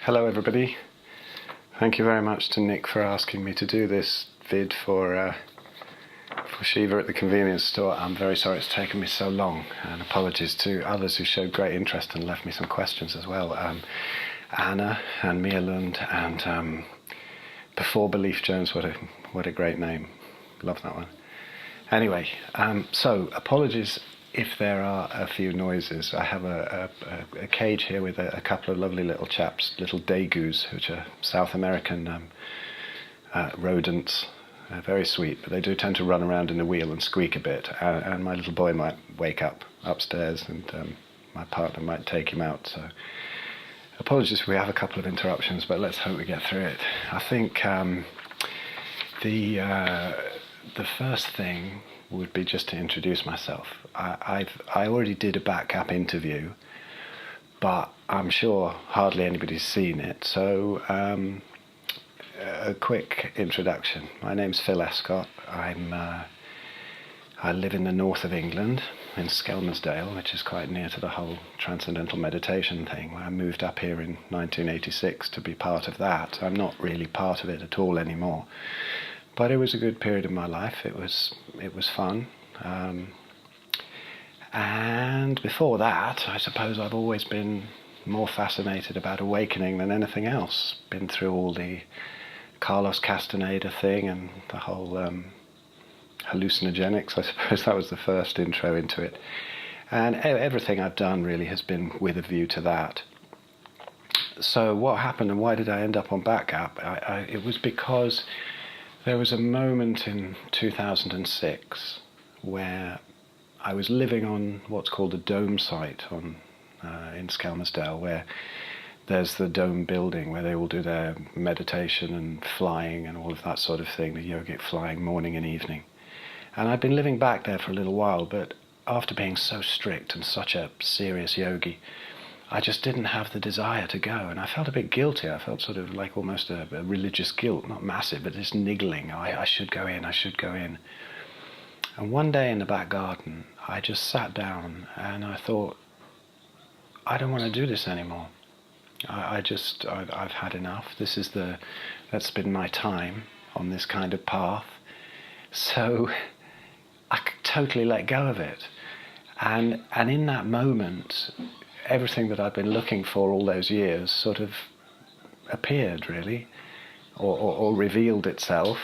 Hello everybody. Thank you very much to Nick for asking me to do this vid for Shiva at the convenience store. I'm very sorry it's taken me so long, and apologies to others who showed great interest and left me some questions as well. Anna and Mia Lund and Before Belief Jones, what a great name. Love that one. Anyway, so apologies if there are a few noises. I have a cage here with a couple of lovely little chaps, little dagoos, which are South American rodents. They're very sweet, but they do tend to run around in the wheel and squeak a bit, and my little boy might wake up upstairs, and my partner might take him out. So apologies if we have a couple of interruptions, but let's hope we get through it. I think the first thing would be just to introduce myself. I already did a back gap interview, but I'm sure hardly anybody's seen it, so a quick introduction. My name's Phil Escott. I live in the north of England, in Skelmersdale, which is quite near to the whole transcendental meditation thing. I moved up here in 1986 to be part of that. I'm not really part of it at all anymore. But it was a good period of my life. It was fun. And before that, I suppose I've always been more fascinated about awakening than anything else. Been through all the Carlos Castaneda thing and the whole hallucinogenics. I suppose that was the first intro into it. And everything I've done really has been with a view to that. So what happened and why did I end up on back gap? It was because there was a moment in 2006 where I was living on what's called a dome site in Skelmersdale, where there's the dome building where they all do their meditation and flying and all of that sort of thing, the yogic flying morning and evening. And I'd been living back there for a little while, but after being so strict and such a serious yogi, I just didn't have the desire to go, and I felt a bit guilty. I felt sort of like almost a religious guilt, not massive, but just niggling. I should go in, I should go in. And one day in the back garden, I just sat down and I thought, I don't want to do this anymore. I've had enough. That's been my time on this kind of path. So I totally let go of it. And in that moment, everything that I'd been looking for all those years sort of appeared, really, or revealed itself.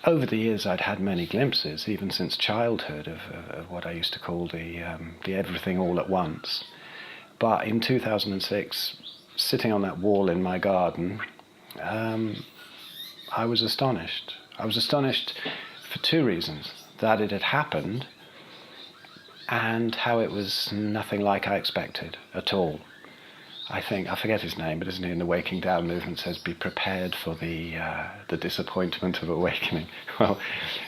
Over the years, I'd had many glimpses, even since childhood, of what I used to call the everything all at once. But in 2006, sitting on that wall in my garden, I was astonished. I was astonished for two reasons: that it had happened, and how it was nothing like I expected at all. I forget his name, but isn't he in the Waking Down movement says, be prepared for the disappointment of awakening. Well,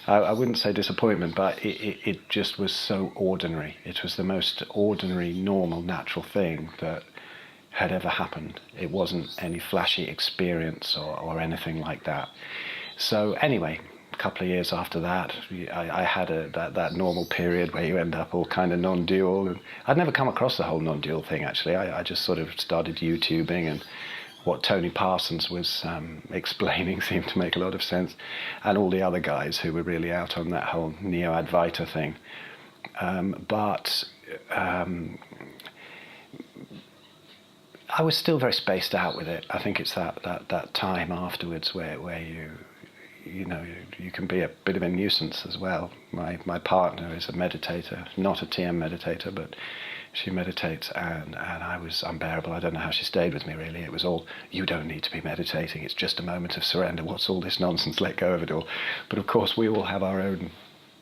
I wouldn't say disappointment, but it just was so ordinary. It was the most ordinary, normal, natural thing that had ever happened. It wasn't any flashy experience or anything like that. So anyway, couple of years after that, I had that normal period where you end up all kind of non-dual. And I'd never come across the whole non-dual thing, actually. I just sort of started YouTubing, and what Tony Parsons was explaining seemed to make a lot of sense, and all the other guys who were really out on that whole Neo-Advaita thing. But I was still very spaced out with it. I think it's that time afterwards where you can be a bit of a nuisance as well. My partner is a meditator, not a TM meditator, but she meditates, and I was unbearable. I don't know how she stayed with me, really. It was all, you don't need to be meditating, it's just a moment of surrender, what's all this nonsense, let go of it all. But of course we all have our own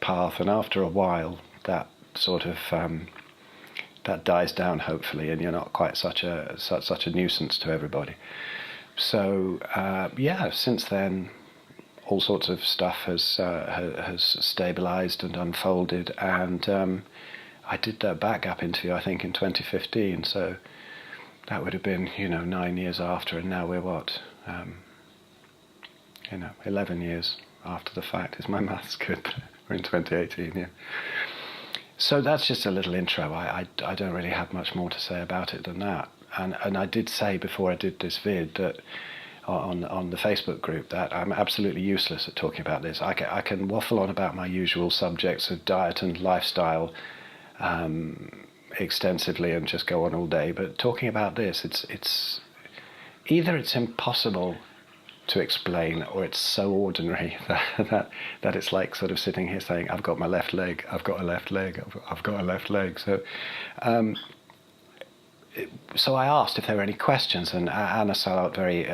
path, and after a while that sort of that dies down, hopefully, and you're not quite such a nuisance to everybody. So since then all sorts of stuff has stabilized and unfolded, and I did that back gap interview, I think, in 2015, so that would have been 9 years after, and now we're 11 years after the fact. Is my maths good? We're in 2018, yeah. So that's just a little intro. I don't really have much more to say about it than that. And I did say before I did this vid that on the Facebook group that I'm absolutely useless at talking about this. I can waffle on about my usual subjects of diet and lifestyle extensively and just go on all day, but talking about this, it's either it's impossible to explain, or it's so ordinary that it's like sort of sitting here saying, I've got my left leg, I've got a left leg, I've got a left leg. So I asked if there were any questions, and Anna Salat very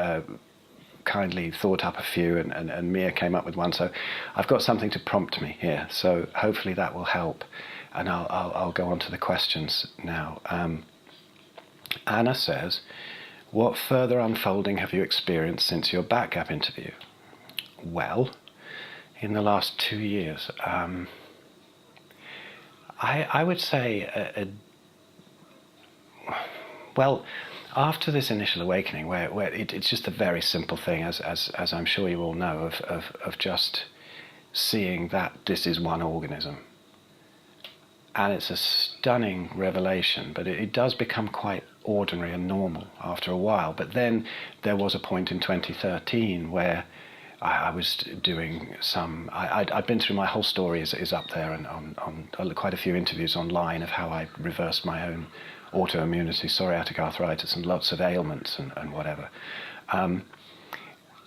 kindly thought up a few, and Mia came up with one. So I've got something to prompt me here. So hopefully that will help, and I'll go on to the questions now. Anna says, what further unfolding have you experienced since your back gap interview? Well, in the last 2 years, I would say, well, after this initial awakening, where it's just a very simple thing, as I'm sure you all know, of just seeing that this is one organism. And it's a stunning revelation, but it does become quite ordinary and normal after a while. But then there was a point in 2013 where I was doing some... I'd been through my whole story is up there, and on quite a few interviews online of how I reversed my own autoimmunity, psoriatic arthritis, and lots of ailments and whatever. And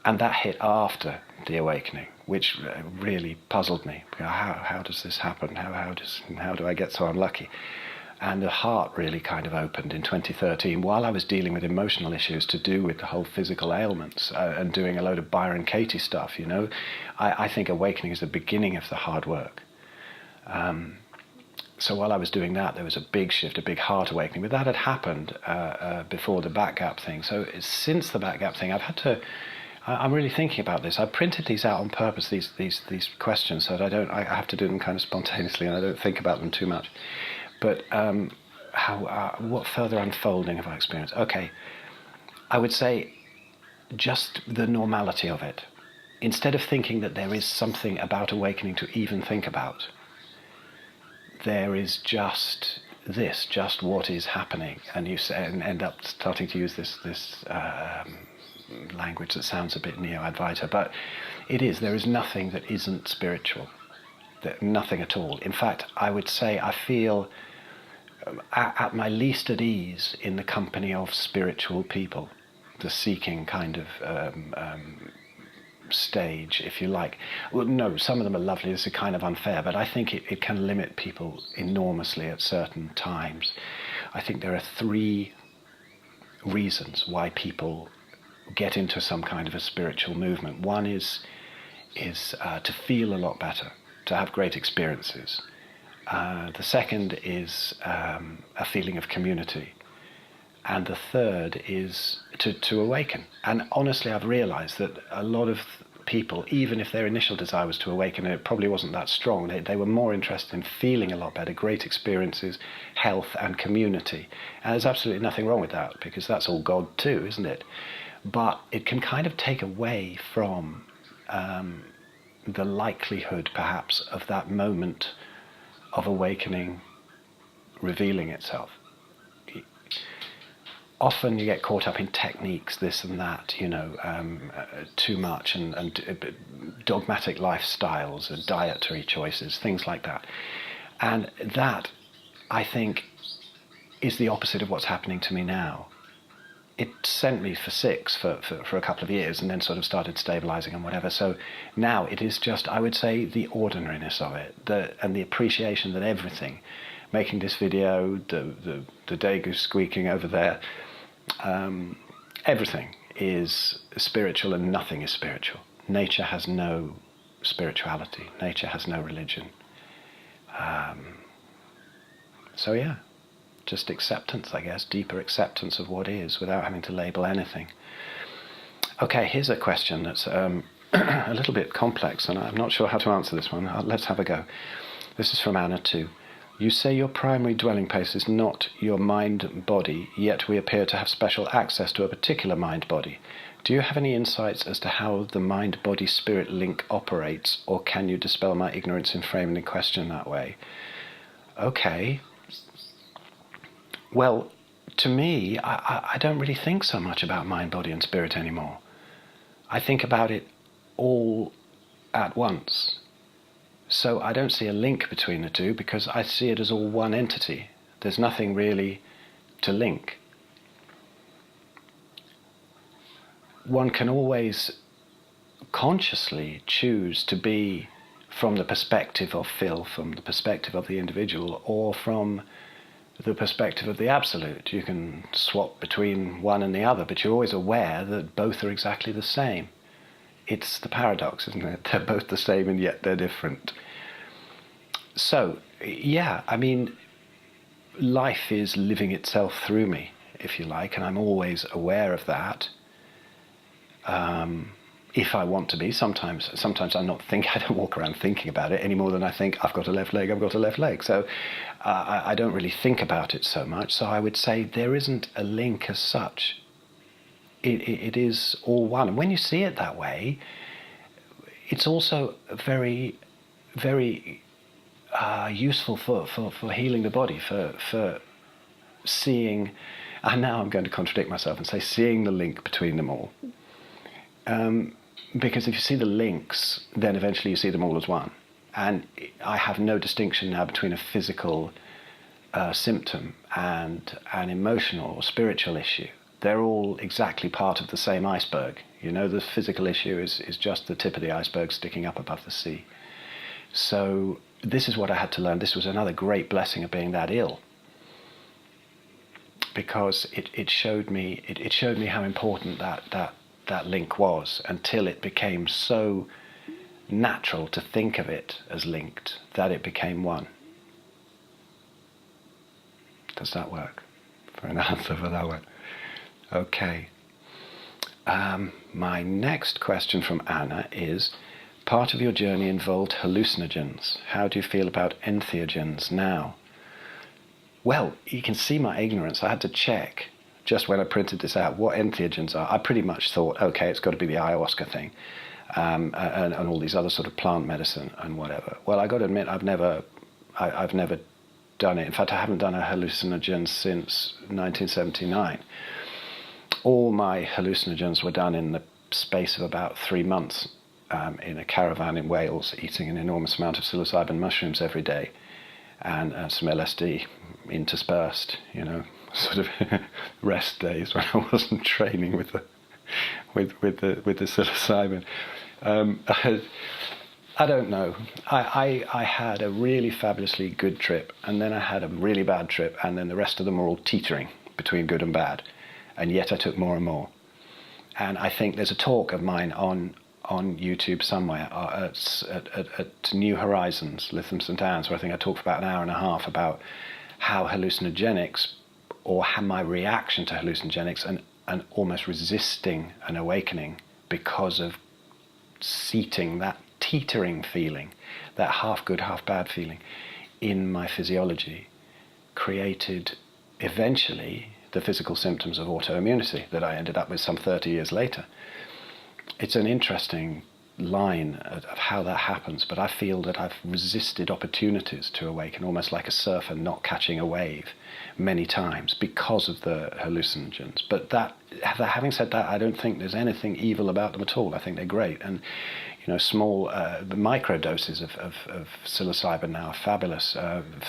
that hit after the awakening, which really puzzled me. How does this happen? How do I get so unlucky? And the heart really kind of opened in 2013 while I was dealing with emotional issues to do with the whole physical ailments and doing a load of Byron Katie stuff, you know. I think awakening is the beginning of the hard work. So while I was doing that, there was a big shift, a big heart awakening. But that had happened before the back gap thing. So since the back gap thing, I've had to... I'm really thinking about this. I printed these out on purpose, these questions, so that I have to do them kind of spontaneously and I don't think about them too much. But what further unfolding have I experienced? Okay, I would say just the normality of it. Instead of thinking that there is something about awakening to even think about, there is just this, just what is happening, and you say, and end up starting to use this language that sounds a bit neo-Advaita, but it is. There is nothing that isn't spiritual, nothing at all. In fact, I would say I feel at my least at ease in the company of spiritual people, the seeking kind of stage, if you like. Well, no, some of them are lovely. This is kind of unfair, but I think it can limit people enormously at certain times. I think there are 3 reasons why people get into some kind of a spiritual movement. One is to feel a lot better, to have great experiences. The second is a feeling of community. And the third is to awaken. And honestly, I've realized that a lot of people, even if their initial desire was to awaken, and it probably wasn't that strong, they were more interested in feeling a lot better, great experiences, health and community. And there's absolutely nothing wrong with that, because that's all God too, isn't it? But it can kind of take away from the likelihood, perhaps, of that moment of awakening revealing itself. Often you get caught up in techniques, this and that, you know, too much, and dogmatic lifestyles and dietary choices, things like that. And that, I think, is the opposite of what's happening to me now. It sent me for 6 for a couple of years, and then sort of started stabilizing and whatever. So now it is just, I would say, the ordinariness of it, and the appreciation that everything, making this video, the day goose squeaking over there, everything is spiritual and nothing is spiritual. Nature has no spirituality. Nature has no religion. So yeah. Just acceptance, I guess, deeper acceptance of what is without having to label anything. Okay, here's a question that's a little bit complex, and I'm not sure how to answer this one. Let's have a go. This is from Anna too. You say your primary dwelling place is not your mind-body, yet we appear to have special access to a particular mind-body. Do you have any insights as to how the mind-body-spirit link operates, or can you dispel my ignorance in framing the question that way? Okay. Well, to me, I don't really think so much about mind, body and spirit anymore. I think about it all at once. So I don't see a link between the two because I see it as all one entity. There's nothing really to link. One can always consciously choose to be from the perspective of Phil, from the perspective of the individual, or from the perspective of the absolute. You can swap between one and the other, but you're always aware that both are exactly the same. It's the paradox, isn't it? They're both the same and yet they're different. So, yeah, I mean, life is living itself through me, if you like, and I'm always aware of that. If I want to be, sometimes I'm not thinking. I don't walk around thinking about it any more than I think I've got a left leg, I've got a left leg. So I don't really think about it so much. So I would say there isn't a link as such. It is all one. And when you see it that way, it's also very, very useful for healing the body, for seeing, and now I'm going to contradict myself and say seeing the link between them all. Because if you see the links, then eventually you see them all as one. And I have no distinction now between a physical symptom and an emotional or spiritual issue. They're all exactly part of the same iceberg. You know, the physical issue is just the tip of the iceberg sticking up above the sea. So this is what I had to learn. This was another great blessing of being that ill, because it showed me how important that link was, until it became so natural to think of it as linked that it became one. Does that work for an answer for that one? Okay. My next question from Anna is, part of your journey involved hallucinogens. How do you feel about entheogens now? Well, you can see my ignorance. I had to check just when I printed this out what entheogens are. I pretty much thought, okay, it's got to be the ayahuasca thing, and all these other sort of plant medicine and whatever. Well, I got to admit, I've never done it. In fact, I haven't done a hallucinogen since 1979. All my hallucinogens were done in the space of about 3 months in a caravan in Wales, eating an enormous amount of psilocybin mushrooms every day, and some LSD interspersed, you know, sort of rest days when I wasn't training with the psilocybin. I don't know. I had a really fabulously good trip, and then I had a really bad trip, and then the rest of them were all teetering between good and bad, and yet I took more and more. And I think there's a talk of mine on YouTube somewhere at New Horizons, Lytham St Anne's, where I think I talked for about an hour and a half about how hallucinogenics, or how my reaction to hallucinogenics and almost resisting an awakening because of seating that teetering feeling, that half good, half bad feeling in my physiology, created eventually the physical symptoms of autoimmunity that I ended up with some 30 years later. It's an interesting line of how that happens, but I feel that I've resisted opportunities to awaken, almost like a surfer not catching a wave, many times because of the hallucinogens. But having said that, I don't think there's anything evil about them at all. I think they're great, and you know, small micro doses of psilocybin now are fabulous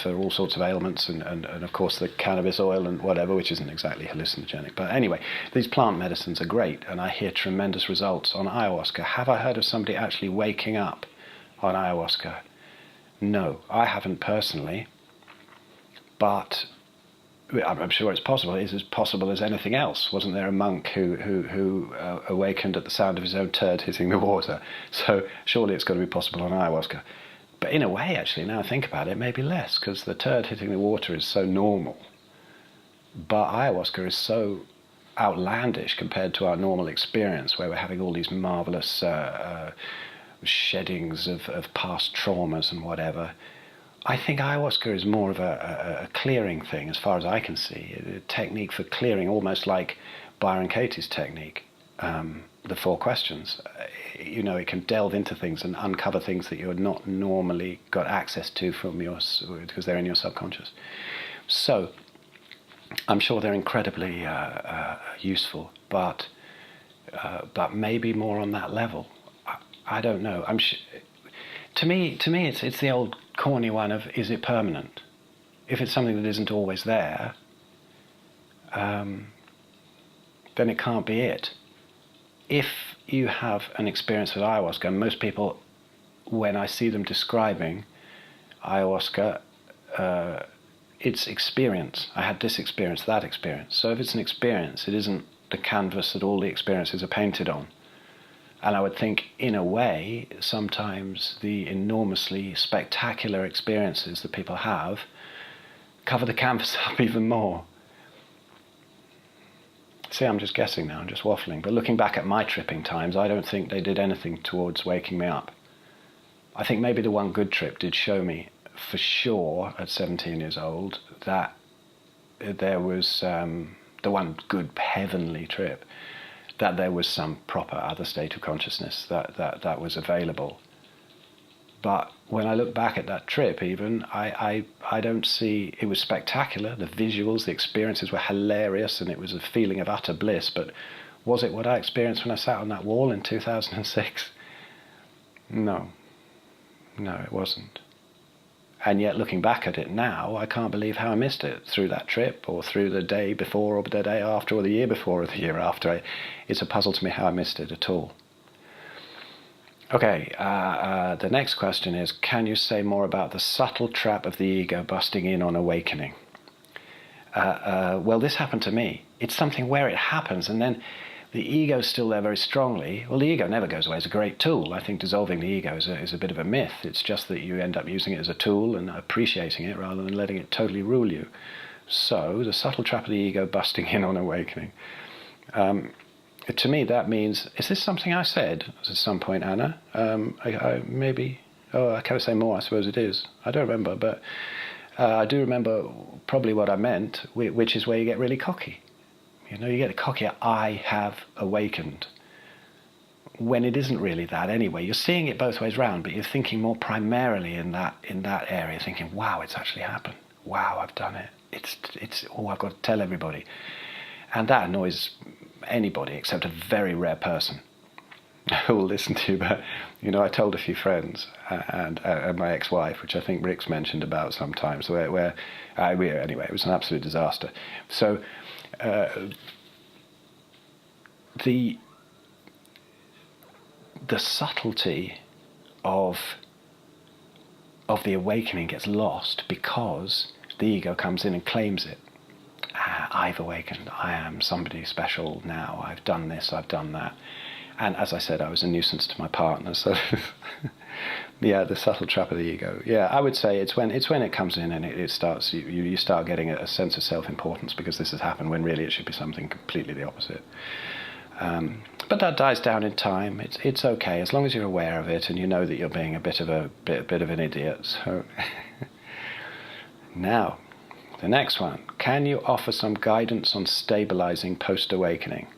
for all sorts of ailments, and of course the cannabis oil and whatever, which isn't exactly hallucinogenic. But anyway, these plant medicines are great, and I hear tremendous results on ayahuasca. Have I heard of somebody actually waking up on ayahuasca? No, I haven't personally, but I'm sure it's possible. It's as possible as anything else. Wasn't there a monk who awakened at the sound of his own turd hitting the water? So surely it's got to be possible on ayahuasca. But in a way, actually, now I think about it, maybe less, because the turd hitting the water is so normal. But ayahuasca is so outlandish compared to our normal experience, where we're having all these marvelous sheddings of past traumas and whatever. I think ayahuasca is more of a clearing thing, as far as I can see. A technique for clearing, almost like Byron Katie's technique, the 4 questions. You know, it can delve into things and uncover things that you're not normally got access to from because they're in your subconscious. So I'm sure they're incredibly useful, but maybe more on that level. I don't know. To me, it's the old corny one of, is it permanent? If it's something that isn't always there, then it can't be it. If you have an experience with ayahuasca, most people, when I see them describing ayahuasca, it's experience. I had this experience, that experience. So if it's an experience, it isn't the canvas that all the experiences are painted on. And I would think, in a way, sometimes the enormously spectacular experiences that people have cover the canvas up even more. See, I'm just guessing now, I'm just waffling. But looking back at my tripping times, I don't think they did anything towards waking me up. I think maybe the one good trip did show me, for sure, at 17 years old, that there was the one good heavenly trip, that there was some proper other state of consciousness that was available. But when I look back at that trip even, I don't see, it was spectacular, the visuals, the experiences were hilarious, and it was a feeling of utter bliss, but was it what I experienced when I sat on that wall in 2006? No, it wasn't. And yet, looking back at it now, I can't believe how I missed it through that trip, or through the day before, or the day after, or the year before, or the year after. It's a puzzle to me how I missed it at all. Okay, the next question is, can you say more about the subtle trap of the ego busting in on awakening? Well, this happened to me. It's something where it happens, and then the ego's still there very strongly. Well, the ego never goes away. It's a great tool. I think dissolving the ego is a bit of a myth. It's just that you end up using it as a tool and appreciating it rather than letting it totally rule you. So, the subtle trap of the ego busting in on awakening. To me, that means, is this something I said at some point, Anna? Maybe, I can't say more, I suppose it is. I don't remember, but I do remember probably what I meant, which is where you get really cocky. You know, you get cocky, I have awakened. When it isn't really that anyway. You're seeing it both ways round, but you're thinking more primarily in that area, thinking, wow, it's actually happened. Wow, I've done it. I've got to tell everybody. And that annoys anybody except a very rare person who will listen to you. But, you know, I told a few friends and my ex-wife, which I think Rick's mentioned about sometimes, anyway, it was an absolute disaster. So, the subtlety of the awakening gets lost because the ego comes in and claims it. I've awakened, I am somebody special now, I've done this, I've done that. And as I said, I was a nuisance to my partner, so yeah, the subtle trap of the ego. Yeah, I would say it's when it comes in and it starts, you start getting a sense of self-importance because this has happened, when really it should be something completely the opposite. But that dies down in time. It's okay as long as you're aware of it and you know that you're being a bit of an idiot. So now, the next one. Can you offer some guidance on stabilizing post-awakening?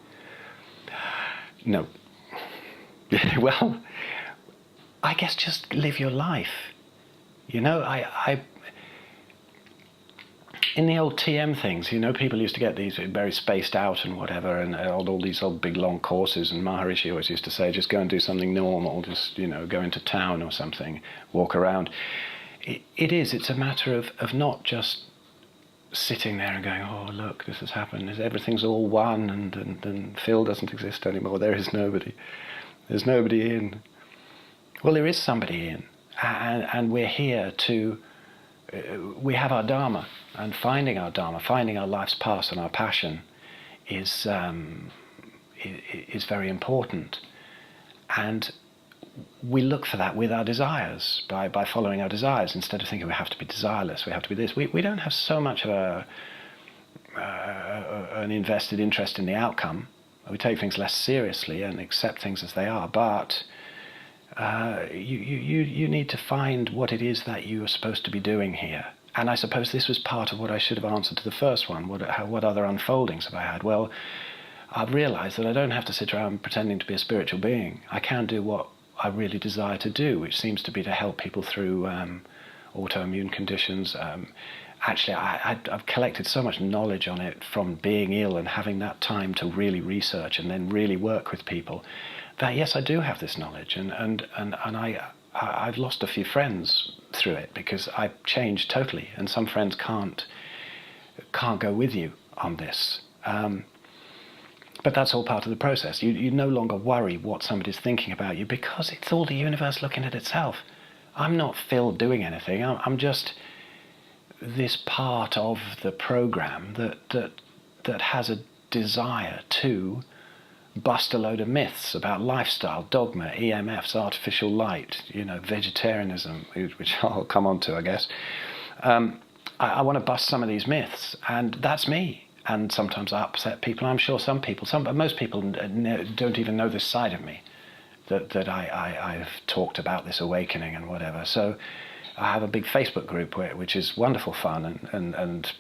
No. Well, I guess just live your life. You know, I in the old TM things, you know, people used to get these very spaced out and whatever, and all these old big long courses, and Maharishi always used to say, just go and do something normal, just, you know, go into town or something, walk around. It's a matter of not just sitting there and going, oh, look, this has happened, everything's all one, and Phil doesn't exist anymore, there is nobody. There's nobody in. Well, there is somebody in, and we're here to, we have our Dharma, and finding our Dharma, finding our life's past and our passion is very important. And we look for that with our desires, by following our desires, instead of thinking we have to be desireless, we have to be this. We don't have so much of an invested interest in the outcome. We take things less seriously and accept things as they are, but you need to find what it is that you are supposed to be doing here. And I suppose this was part of what I should have answered to the first one. What other unfoldings have I had? Well, I've realized that I don't have to sit around pretending to be a spiritual being. I can do what I really desire to do, which seems to be to help people through autoimmune conditions, actually I've collected so much knowledge on it from being ill and having that time to really research and then really work with people, that yes, I do have this knowledge, and I've lost a few friends through it because I've changed totally, and some friends can't go with you on this. But that's all part of the process. You no longer worry what somebody's thinking about you because it's all the universe looking at itself. I'm not Phil doing anything. I'm just this part of the program that has a desire to bust a load of myths about lifestyle, dogma, EMFs, artificial light, vegetarianism, which I'll come on to, I guess. I want to bust some of these myths, and that's me. And sometimes I upset people. I'm sure most people don't even know this side of me, that I've talked about this awakening and whatever. So I have a big Facebook group which is wonderful fun, and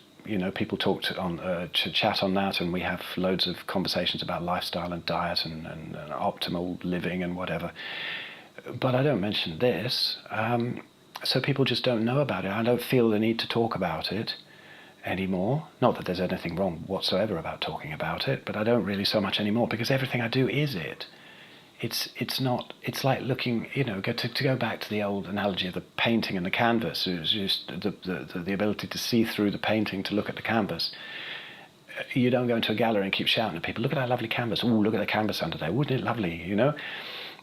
people talk to chat on that, and we have loads of conversations about lifestyle and diet and optimal living and whatever. But I don't mention this, so people just don't know about it. I don't feel the need to talk about it anymore. Not that there's anything wrong whatsoever about talking about it, but I don't really so much anymore, because everything I do is it. It's like looking, to go back to the old analogy of the painting and the canvas. It was just the ability to see through the painting, to look at the canvas. You don't go into a gallery and keep shouting at people, look at that lovely canvas. Oh, look at the canvas under there. Wouldn't it lovely,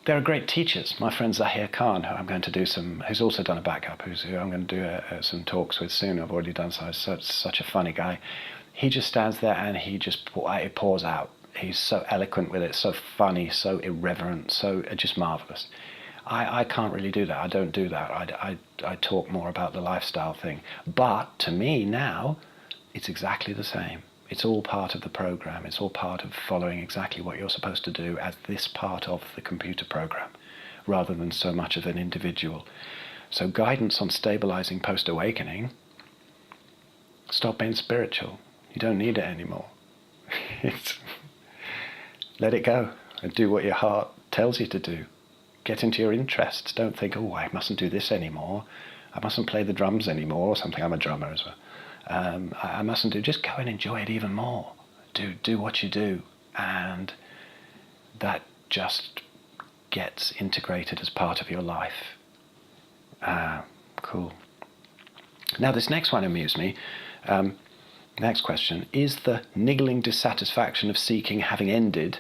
There are great teachers. My friend Zahir Khan, who I'm going to do who's also done a backup, who I'm going to do some talks with soon. I've already done so. Such a funny guy. He just stands there and he just pours out. He's so eloquent with it, so funny, so irreverent, so just marvellous. I can't really do that. I don't do that. I talk more about the lifestyle thing. But to me now, it's exactly the same. It's all part of the program. It's all part of following exactly what you're supposed to do as this part of the computer program, rather than so much of an individual. So guidance on stabilizing post-awakening, stop being spiritual. You don't need it anymore. Let it go and do what your heart tells you to do. Get into your interests. Don't think, oh, I mustn't do this anymore. I mustn't play the drums anymore or something. I'm a drummer as well. I mustn't do. Just go and enjoy it even more. Do what you do, and that just gets integrated as part of your life. Cool. Now this next one amused me. Next question: is the niggling dissatisfaction of seeking having ended,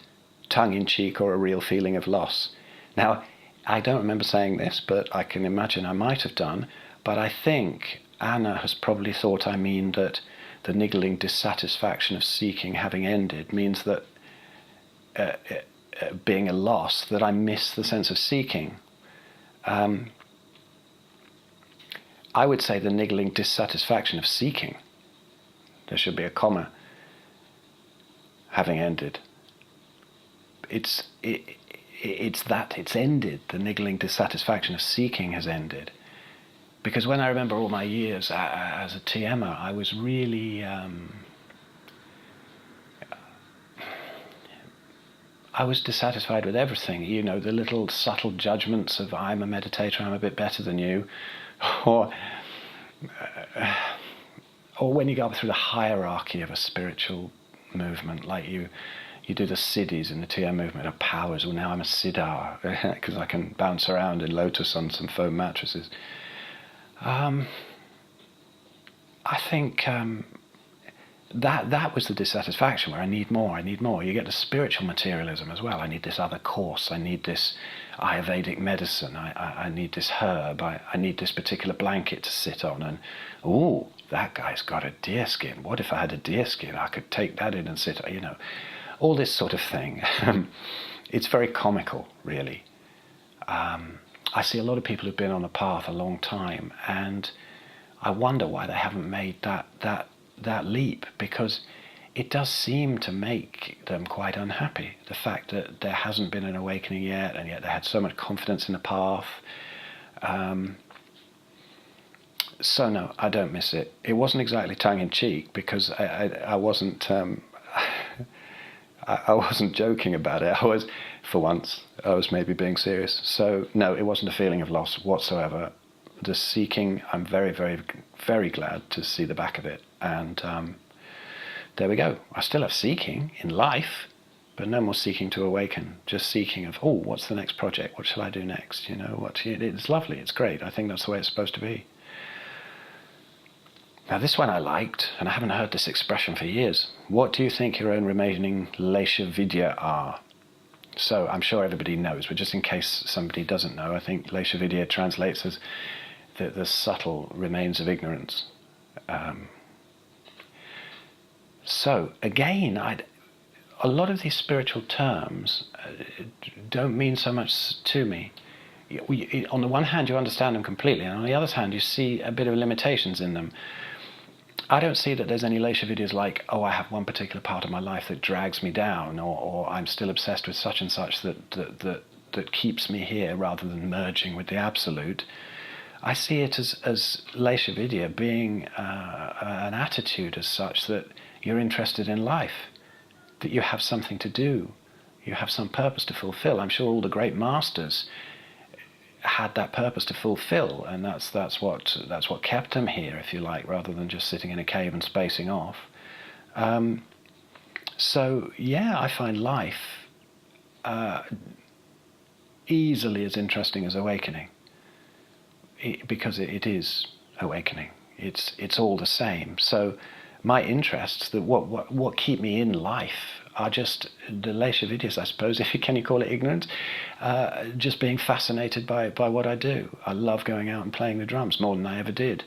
tongue-in-cheek, or a real feeling of loss? Now, I don't remember saying this, but I can imagine I might have done. But I think Anna has probably thought I mean that the niggling dissatisfaction of seeking having ended means that being a loss, that I miss the sense of seeking. I would say the niggling dissatisfaction of seeking. There should be a comma. Having ended. It's ended. The niggling dissatisfaction of seeking has ended. Because when I remember all my years as a TMer, I was really I was dissatisfied with everything. The little subtle judgments of I'm a meditator, I'm a bit better than you, or when you go up through the hierarchy of a spiritual movement, like you do the siddhis in the TM movement of powers. Well, now I'm a siddhar because I can bounce around in lotus on some foam mattresses. I think that was the dissatisfaction, where I need more. You get the spiritual materialism as well. I need this other course. I need this Ayurvedic medicine. I need this herb. I need this particular blanket to sit on. And, ooh, that guy's got a deer skin. What if I had a deer skin? I could take that in and sit, all this sort of thing. It's very comical, really. I see a lot of people who've been on a path a long time, and I wonder why they haven't made that leap, because it does seem to make them quite unhappy. The fact that there hasn't been an awakening yet, and yet they had so much confidence in the path. So no, I don't miss it. It wasn't exactly tongue-in-cheek, because I wasn't I wasn't joking about it. For once, I was maybe being serious. So no, it wasn't a feeling of loss whatsoever. the seeking, I'm very, very, very glad to see the back of it. And there we go. I still have seeking in life, but no more seeking to awaken. Just seeking of, oh, what's the next project? What shall I do next? You know, it's lovely. It's great. I think that's the way it's supposed to be. Now, this one I liked, and I haven't heard this expression for years. What do you think your own remaining Lesha Vidya are? So I'm sure everybody knows, but just in case somebody doesn't know, I think Lesha Vidya translates as the subtle remains of ignorance. So again, a lot of these spiritual terms don't mean so much to me. On the one hand, you understand them completely, and on the other hand, you see a bit of limitations in them. I don't see that there's any Lesha Vidyas like, oh, I have one particular part of my life that drags me down, or I'm still obsessed with such and such that keeps me here rather than merging with the absolute. I see it as Lesha Vidya being an attitude as such that you're interested in life, that you have something to do, you have some purpose to fulfill. I'm sure all the great masters had that purpose to fulfill, and that's what kept them here, if you like, rather than just sitting in a cave and spacing off. So yeah, I find life easily as interesting as awakening, because it is awakening. It's all the same. So my interests, what keep me in life, are just the Lesha Vidyas, I suppose, can you call it ignorance? Just being fascinated by what I do. I love going out and playing the drums more than I ever did.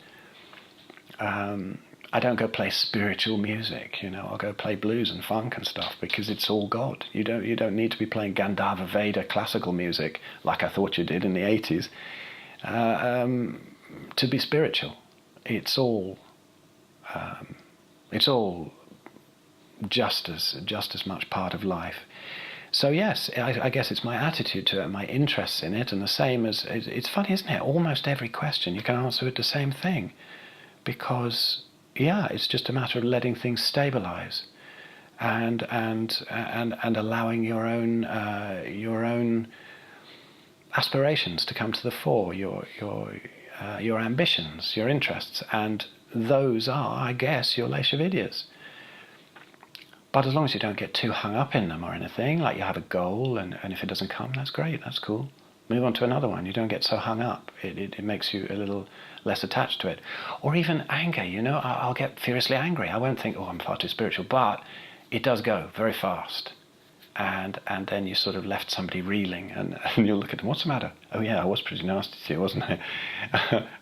I don't go play spiritual music, you know. I'll go play blues and funk and stuff because it's all God. You don't need to be playing Gandharva Veda classical music like I thought you did in the 80s to be spiritual. It's all just as much part of life. So yes, I guess it's my attitude to it, my interests in it, and the same as, it's funny, isn't it? Almost every question you can answer with the same thing, because yeah, it's just a matter of letting things stabilize, and allowing your own aspirations to come to the fore, your ambitions, your interests, and those are, I guess, your Lesha Vidyas. But as long as you don't get too hung up in them or anything, like you have a goal, and if it doesn't come, that's great, that's cool. Move on to another one. You don't get so hung up. It makes you a little less attached to it. Or even anger, you know, I'll get furiously angry. I won't think, oh, I'm far too spiritual, but it does go very fast. And then you sort of left somebody reeling, and you'll look at them, what's the matter? Oh yeah, I was pretty nasty to you, wasn't I?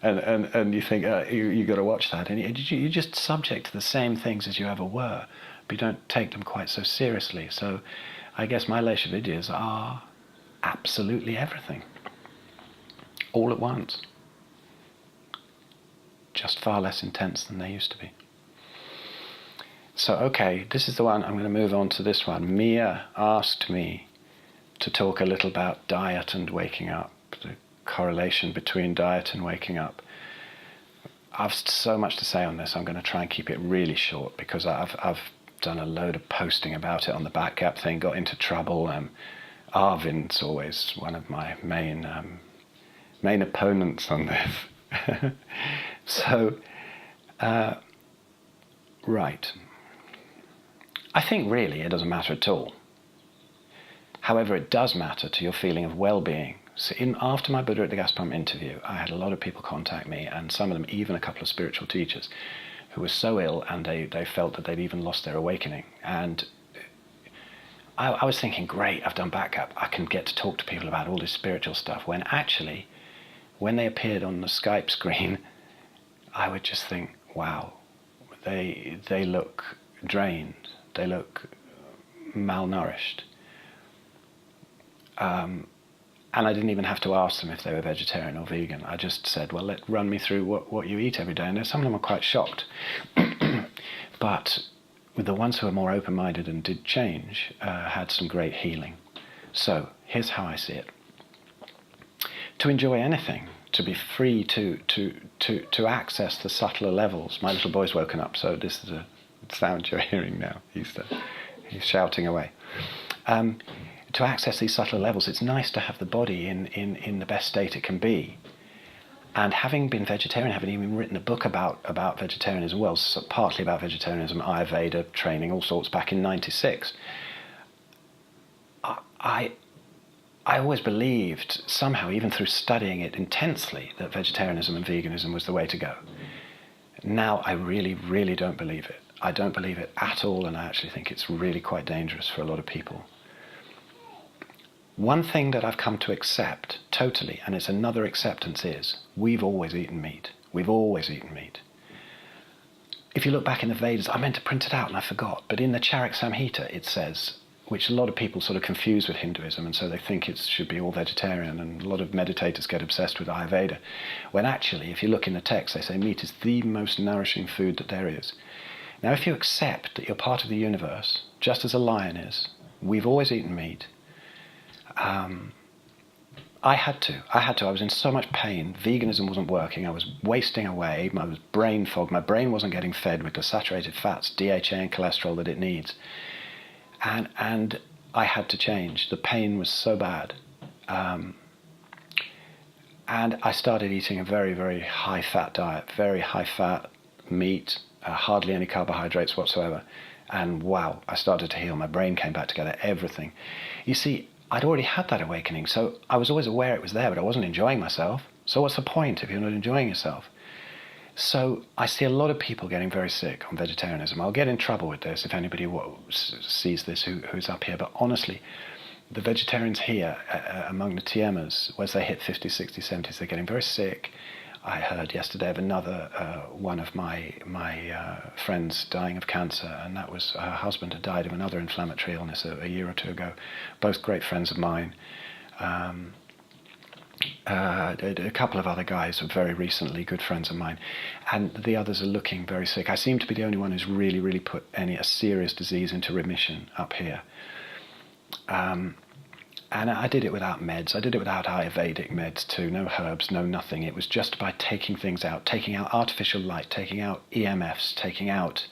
and you think, you got to watch that. And you're just subject to the same things as you ever were, but you don't take them quite so seriously. So I guess my Lesha Vidyas are absolutely everything, all at once, just far less intense than they used to be. So okay, this is the one, I'm going to move on to this one. Mia asked me to talk a little about diet and waking up, the correlation between diet and waking up. I've so much to say on this. I'm going to try and keep it really short, because I've done a load of posting about it on the back gap thing, got into trouble. Arvind's always one of my main opponents on this. So, right. I think really it doesn't matter at all. However, it does matter to your feeling of well-being. So after my Buddha at the Gas Pump interview, I had a lot of people contact me, and some of them even a couple of spiritual teachers who were so ill, and they felt that they'd even lost their awakening. And I was thinking, great, I've done backup. I can get to talk to people about all this spiritual stuff, when actually, when they appeared on the Skype screen, I would just think, wow, they look drained. They look malnourished. And I didn't even have to ask them if they were vegetarian or vegan. I just said, well, run me through what you eat every day. And some of them were quite shocked. But with the ones who were more open-minded and did change, had some great healing. So here's how I see it. To enjoy anything, to be free to access the subtler levels. My little boy's woken up, so this is a sound you're hearing now. He's shouting away. To access these subtler levels, it's nice to have the body in the best state it can be. And having been vegetarian, having even written a book about vegetarianism, well, partly about vegetarianism, Ayurveda training, all sorts, back in '96, I always believed, somehow, even through studying it intensely, that vegetarianism and veganism was the way to go. Now I really, really don't believe it. I don't believe it at all, and I actually think it's really quite dangerous for a lot of people. One thing that I've come to accept totally, and it's another acceptance, is we've always eaten meat. We've always eaten meat. If you look back in the Vedas, I meant to print it out and I forgot, but in the Charak Samhita it says, which a lot of people sort of confuse with Hinduism, and so they think it should be all vegetarian, and a lot of meditators get obsessed with Ayurveda, when actually, if you look in the text, they say meat is the most nourishing food that there is. Now, if you accept that you're part of the universe, just as a lion is, we've always eaten meat. I had to. I was in so much pain. Veganism wasn't working. I was wasting away. I was brain fog. My brain wasn't getting fed with the saturated fats, DHA and cholesterol that it needs. And I had to change. The pain was so bad. And I started eating a very, very high-fat diet, very high-fat meat, hardly any carbohydrates whatsoever. And wow, I started to heal. My brain came back together, everything. You see, I'd already had that awakening, so I was always aware it was there, but I wasn't enjoying myself. So what's the point if you're not enjoying yourself? So I see a lot of people getting very sick on vegetarianism. I'll get in trouble with this if anybody sees this who's up here, but honestly, the vegetarians here, among the TMers, as they hit 50s, 60s, 70s, they're getting very sick. I heard yesterday of another one of my friends dying of cancer, and that was her husband had died of another inflammatory illness a year or two ago. Both great friends of mine. A couple of other guys very recently, good friends of mine, and the others are looking very sick. I seem to be the only one who's really, really put a serious disease into remission up here. And I did it without meds. I did it without Ayurvedic meds too. No herbs, no nothing. It was just by taking things out, taking out artificial light, taking out EMFs, taking out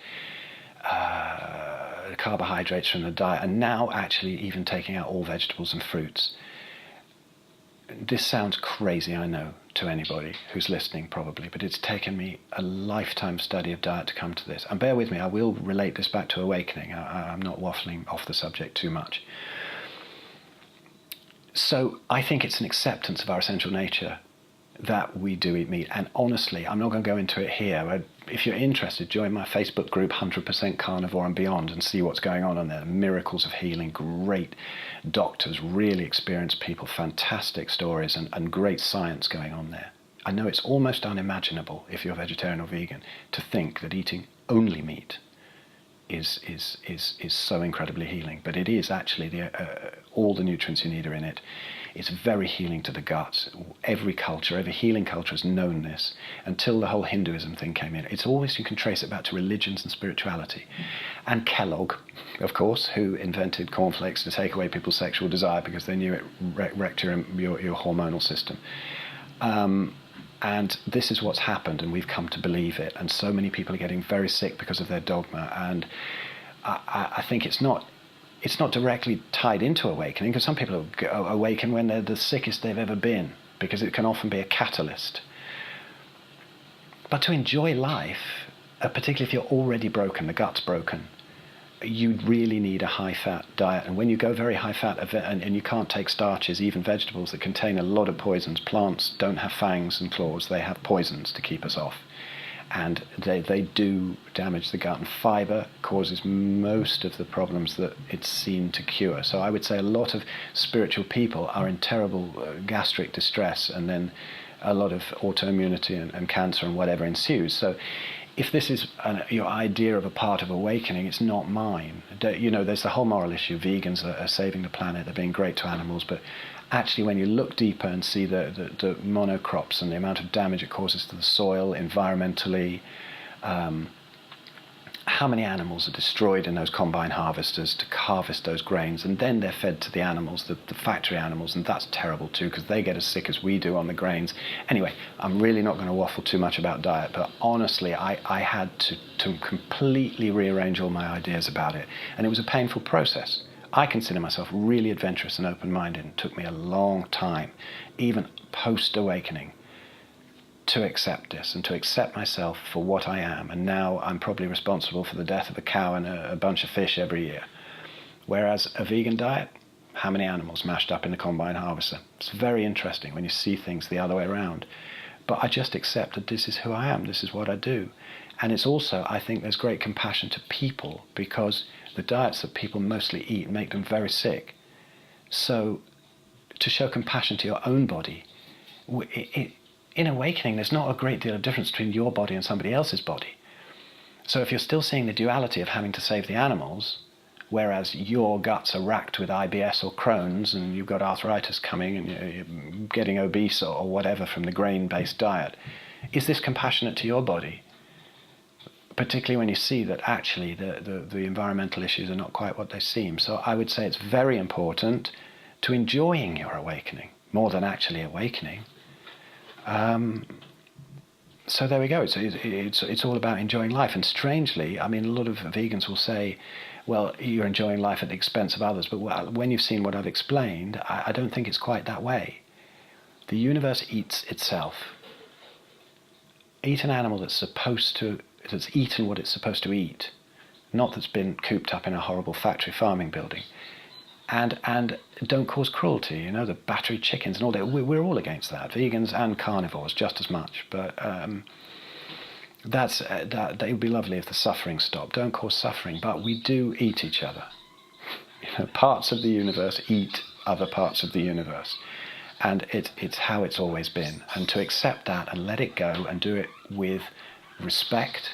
carbohydrates from the diet, and now actually even taking out all vegetables and fruits. This sounds crazy, I know, to anybody who's listening probably, but it's taken me a lifetime study of diet to come to this. And bear with me, I will relate this back to awakening. I'm not waffling off the subject too much. So I think it's an acceptance of our essential nature that we do eat meat. And honestly, I'm not going to go into it here. If you're interested, join my Facebook group, 100% Carnivore and Beyond, and see what's going on there. Miracles of healing, great doctors, really experienced people, fantastic stories, and great science going on there. I know it's almost unimaginable, if you're vegetarian or vegan, to think that eating only meat is so incredibly healing, but it is actually all the nutrients you need are in it. It's very healing to the gut. Every culture, every healing culture has known this until the whole Hinduism thing came in. It's always, you can trace it back to religions and spirituality. And Kellogg, of course, who invented cornflakes to take away people's sexual desire because they knew it wrecked your hormonal system. And this is what's happened, and we've come to believe it. And so many people are getting very sick because of their dogma. And I think it's not directly tied into awakening, because some people awaken when they're the sickest they've ever been, because it can often be a catalyst. But to enjoy life, particularly if you're already broken, the gut's broken, you really need a high-fat diet. And when you go very high-fat and you can't take starches, even vegetables that contain a lot of poisons, plants don't have fangs and claws, they have poisons to keep us off. And they do damage the gut, and fibre causes most of the problems that it's seen to cure. So I would say a lot of spiritual people are in terrible gastric distress, and then a lot of autoimmunity and cancer and whatever ensues. So if this is your idea of a part of awakening, it's not mine. You know, there's the whole moral issue. Vegans are saving the planet, they're being great to animals, but actually when you look deeper and see the monocrops and the amount of damage it causes to the soil, environmentally, how many animals are destroyed in those combine harvesters to harvest those grains, and then they're fed to the animals, the factory animals, and that's terrible too, because they get as sick as we do on the grains. Anyway, I'm really not going to waffle too much about diet, but honestly, I had to completely rearrange all my ideas about it, and it was a painful process. I consider myself really adventurous and open-minded. It took me a long time, even post-awakening, to accept this and to accept myself for what I am. And now I'm probably responsible for the death of a cow and a bunch of fish every year. Whereas a vegan diet, how many animals mashed up in the combine harvester? It's very interesting when you see things the other way around. But I just accept that this is who I am, this is what I do. And it's also, I think there's great compassion to people, because the diets that people mostly eat make them very sick. So to show compassion to your own body, in awakening, there's not a great deal of difference between your body and somebody else's body. So if you're still seeing the duality of having to save the animals, whereas your guts are racked with IBS or Crohn's and you've got arthritis coming and you're getting obese or whatever from the grain-based diet, is this compassionate to your body? Particularly when you see that actually the environmental issues are not quite what they seem. So I would say it's very important to enjoying your awakening, more than actually awakening. So there we go. It's all about enjoying life. And strangely, I mean, a lot of vegans will say, well, you're enjoying life at the expense of others. But when you've seen what I've explained, I don't think it's quite that way. The universe eats itself. Eat an animal that's eaten what it's supposed to eat, not that's been cooped up in a horrible factory farming building. And don't cause cruelty, you know, the battery chickens and all that. We're all against that, vegans and carnivores just as much. But that it would be lovely if the suffering stopped. Don't cause suffering, but we do eat each other. You know, parts of the universe eat other parts of the universe, and it's how it's always been. And to accept that and let it go and do it with respect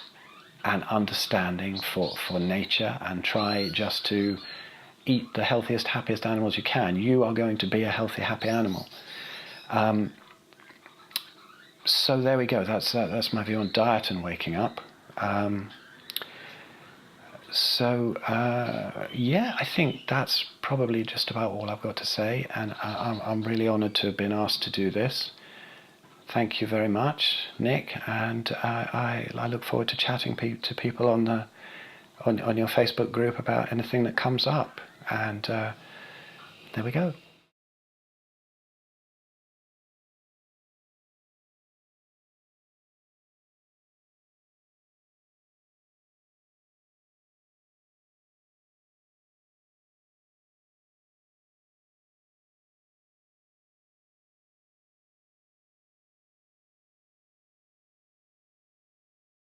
and understanding for nature, and try just to eat the healthiest, happiest animals you can. You are going to be a healthy, happy animal. So there we go. That's my view on diet and waking up. Yeah, I think that's probably just about all I've got to say. And I'm really honoured to have been asked to do this. Thank you very much, Nick. And I look forward to chatting to people on your Facebook group about anything that comes up. And there we go.